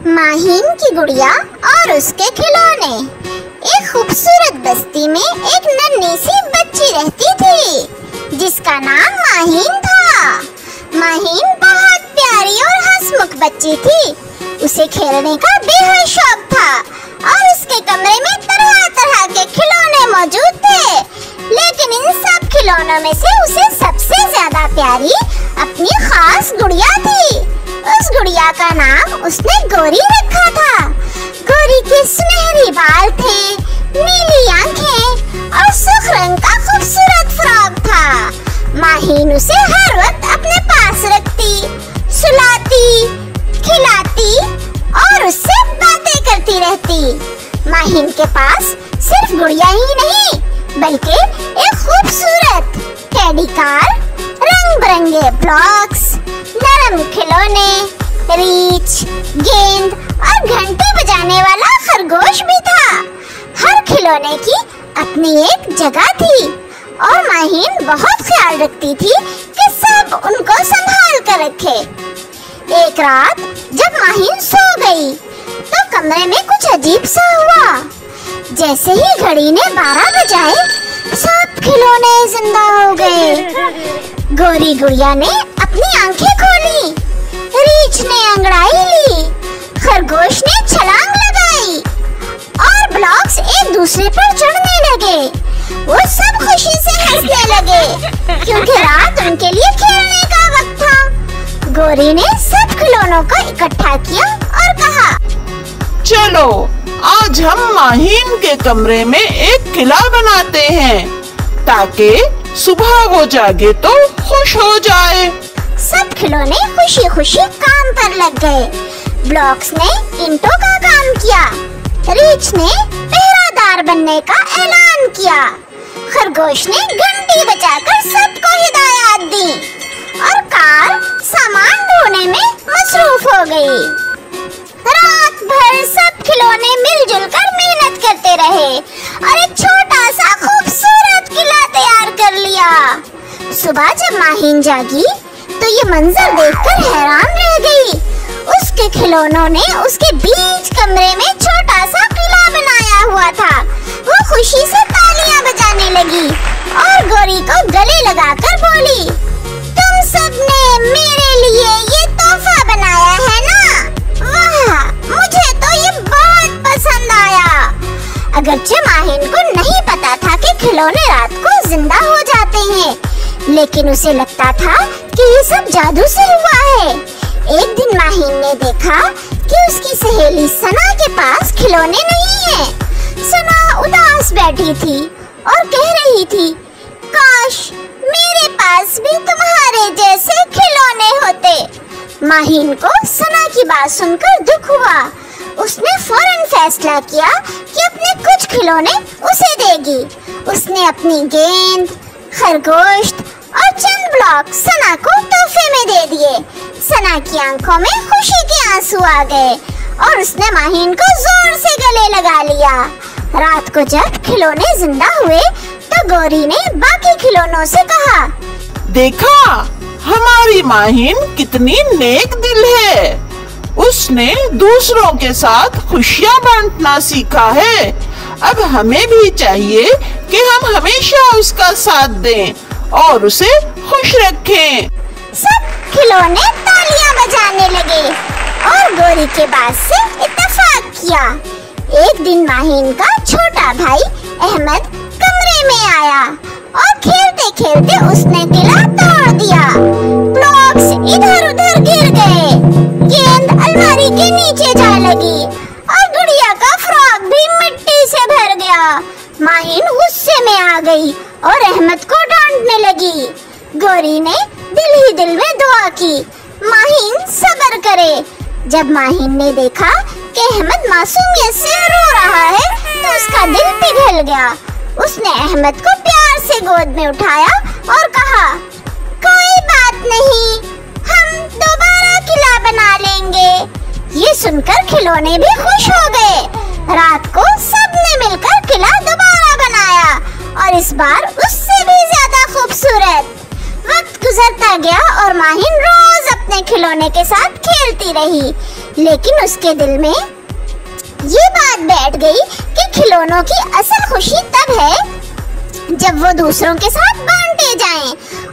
माहीन की गुड़िया और उसके खिलौने। एक खूबसूरत बस्ती में एक नन्ही सी बच्ची रहती थी जिसका नाम माहीन था। माहीन बहुत प्यारी और हंसमुख बच्ची थी। उसे खेलने का बेहद शौक था और उसके कमरे में तरह तरह के खिलौने मौजूद थे। लेकिन इन सब खिलौनों में से उसे सबसे ज्यादा प्यारी अपनी खास गुड़िया थी। उस गुड़िया का नाम उसने गौरी रखा था। गौरी के सुनहरी बाल थे, नीली आंखें और सुर्ख रंग का खूबसूरत फ्रॉक था। माहीन उसे हर वक्त अपने पास रखती, सुलाती, खिलाती और उससे बातें करती रहती। माहीन के पास सिर्फ गुड़िया ही नहीं बल्कि एक खूबसूरत टेडी कार, रंग बिरंगे ब्लॉक्स, नरम खिलौने, रीछ, गेंद और घंटी बजाने वाला खरगोश भी था। हर खिलौने की अपनी एक जगह थी और माहीन बहुत ख्याल रखती थी कि सब उनको संभाल कर रखे। एक रात जब माहीन सो गई तो कमरे में कुछ अजीब सा हुआ। जैसे ही घड़ी ने 12 बजाए सब खिलौने जिंदा हो गए। गौरी गुड़िया ने अपनी आंखें खोली, रीछ ने अंगड़ाई ली, खरगोश ने छलांग लगाई और ब्लॉक्स एक दूसरे पर चढ़ने लगे। वो सब खुशी से हंसने लगे क्योंकि रात उनके लिए खेलने का वक्त था। गौरी ने सब खिलौनों को इकट्ठा किया और कहा, चलो आज हम माहीन के कमरे में एक किला बनाते हैं ताकि सुबह वो जागे तो खुश हो जाए। सब खिलौने खुशी खुशी काम पर लग गए। ब्लॉक्स ने ईंटों का काम किया, रीछ ने पहरादार बनने का ऐलान किया, खरगोश ने घंटी बजाकर सबको हिदायत दी और कार सामान ढोने में मसरूफ हो गई। रात भर सब खिलौने मिलजुल कर मेहनत करते रहे और एक छोटा सा खूबसूरत किला तैयार कर लिया। सुबह जब माहीन जागी तो ये मंजर देखकर हैरान रह गई। उसके खिलौनों ने उसके बीच कमरे में छोटा सा किला बनाया हुआ था। वो खुशी से तालियां बजाने लगी और गौरी को गले लगाकर बोली, तुम सबने मेरे लिए ये तोहफा बनाया है ना? वाह, मुझे तो ये बहुत पसंद आया। अगरचे माहीन को नहीं पता था कि खिलौने रात को जिंदा हो जाते हैं, लेकिन उसे लगता था कि ये सब जादू से हुआ है। एक दिन माहीन ने देखा कि उसकी सहेली सना के पास खिलौने नहीं हैं। सना उदास बैठी थी और कह रही थी, काश मेरे पास भी तुम्हारे जैसे खिलौने होते। माहीन को सना की बात सुनकर दुख हुआ। उसने फौरन फैसला किया कि अपने कुछ खिलौने उसे देगी। उसने अपनी गेंद, खरगोश और चंद ब्लॉक सना को तोहफे में दे दिए। सना की आंखों में खुशी के आंसू आ गए और उसने माहीन को जोर से गले लगा लिया। रात को जब खिलौने जिंदा हुए तो गौरी ने बाकी खिलौनों से कहा, देखा हमारी माहीन कितनी नेक दिल है। उसने दूसरों के साथ खुशियाँ बांटना सीखा है। अब हमें भी चाहिए कि हम हमेशा उसका साथ दें और उसे खुश रखें। सब खिलौने तालियां बजाने लगे और गौरी के बात से इत्तेफाक किया। एक दिन माहीन का छोटा भाई अहमद कमरे में आया और खेलते खेलते उसने किला तोड़ दिया। ब्लॉक्स इधर उधर गिर गए, गेंद अलमारी के नीचे जा लगी और गुड़िया का फ्रॉक भी मिट्टी से भर गया। माहीन गुस्से में आ गई और अहमद को डांटने लगी। गौरी ने दिल ही दिल में दुआ की, माहीन सब्र करे। जब माहीन ने देखा कि अहमद मासूमियत से रो रहा है तो उसका दिल पिघल गया। उसने अहमद को प्यार से गोद में उठाया और कहा, कोई बात नहीं, हम दोबारा किला बना लेंगे। ये सुनकर खिलौने भी खुश हो गए। रात को सबने मिलकर किला दोबारा बनाया और इस बार उससे भी ज्यादा खूबसूरत। वक्त गुजरता गया और माहीन रोज अपने खिलौने के साथ खेलती रही। लेकिन उसके दिल में ये बात बैठ गई कि खिलौनों की असल खुशी तब है जब वो दूसरों के साथ बांटे जाएं।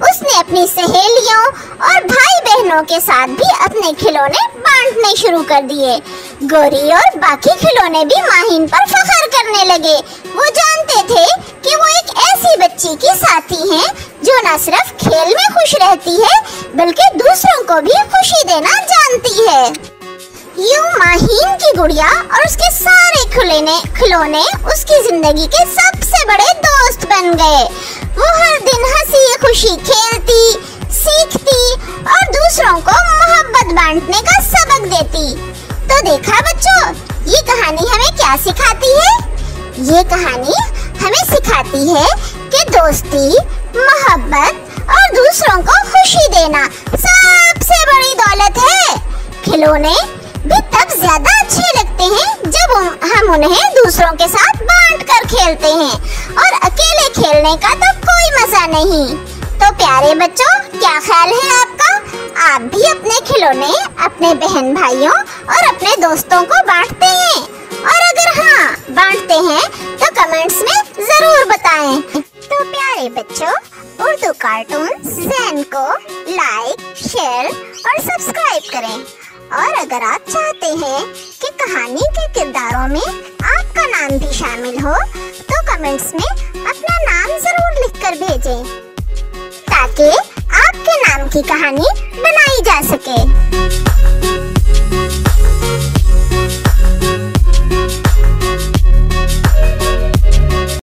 उसने अपनी सहेलियों और भाई बहनों के साथ भी अपने खिलौने बांटने शुरू कर दिए। गोरी और बाकी खिलौने भी माहिन पर फख्र करने लगे। वो जानते थे कि वो एक ऐसी बच्ची की साथी हैं जो न सिर्फ खेल में खुश रहती है बल्कि दूसरों को भी खुशी देना जानती है। यूं माहिन की गुड़िया और उसके सारे खिलौने उसकी जिंदगी के सबसे बड़े दोस्त बन गए। वो हर दिन हंसी खुशी खेलती, सीखती और दूसरों को मोहब्बत बांटने का सबक देती। तो देखा बच्चों, ये कहानी हमें क्या सिखाती है? ये कहानी हमें सिखाती है कि दोस्ती, मोहब्बत और दूसरों को खुशी देना सबसे बड़ी दौलत है। खिलौने भी तब ज्यादा अच्छे लगते हैं जब हम उन्हें दूसरों के साथ बांट कर खेलते हैं और अकेले खेलने का तो कोई मजा नहीं। तो प्यारे बच्चों, क्या ख्याल है आपका? आप भी अपने खिलौने अपने बहन भाइयों और अपने दोस्तों को बांटते हैं? और अगर हाँ बांटते हैं तो कमेंट्स में जरूर बताएं। तो प्यारे बच्चों, उर्दू कार्टून ज़ेन को लाइक, शेयर और सब्सक्राइब करें। और अगर आप चाहते हैं कि कहानी के किरदारों में आपका नाम भी शामिल हो तो कमेंट्स में अपना नाम जरूर लिखकर भेजें ताकि आपके नाम की कहानी बनाई जा सके।